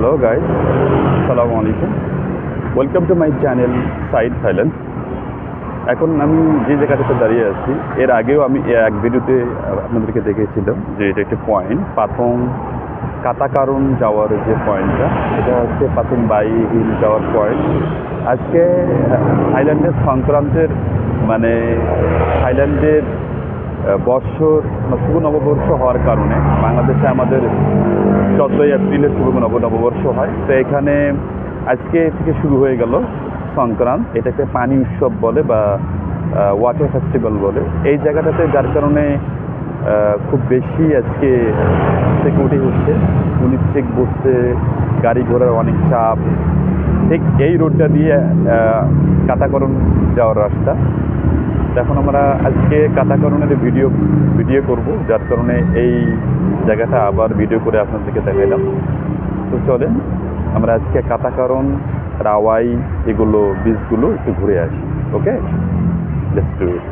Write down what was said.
Hello guys, আসসালামু আলাইকুম। Welcome to my channel side Thailand. এখন আমি যে জায়গাটাতে দাঁড়িয়ে আছি, এর আগেও আমি এক ভিডিওতে আপনাদেরকে দেখিয়েছিলাম যে এটা একটি পয়েন্ট, পাথং কাতাকারণ যাওয়ার যে পয়েন্টটা, এটা হচ্ছে পাথং বাই হিল যাওয়ার পয়েন্ট। আজকে থাইল্যান্ডের সংক্রান্তের মানে থাইল্যান্ডের বৎসর শুভ নববর্ষ হওয়ার কারণে বাংলাদেশে আমাদের 14ই এপ্রিলে শুভ নববর্ষ হয়। তো এখানে আজকে থেকে শুরু হয়ে গেল সংক্রান্ত। এটাকে পানি উৎসব বলে বা ওয়াটার ফেস্টিভ্যাল বলে এই জায়গাটাতে, যার কারণে খুব বেশি আজকে সিকিউরিটি হচ্ছে, পুলিশ চেক বসছে, গাড়ি ঘোড়ার অনেক চাপ। ঠিক এই রোডটা দিয়ে কাতাকরণ যাওয়ার রাস্তা। এখন আমরা আজকে কাতাকরণের ভিডিও করব, যার কারণে এই জায়গাটা আবার ভিডিও করে আপনাদেরকে দেখাইলাম। তো চলেন আমরা আজকে কাতাকরণ, রাওয়াই এগুলো বীজগুলো একটু ঘুরে আসি। ওকে, লেটস ডু ইট।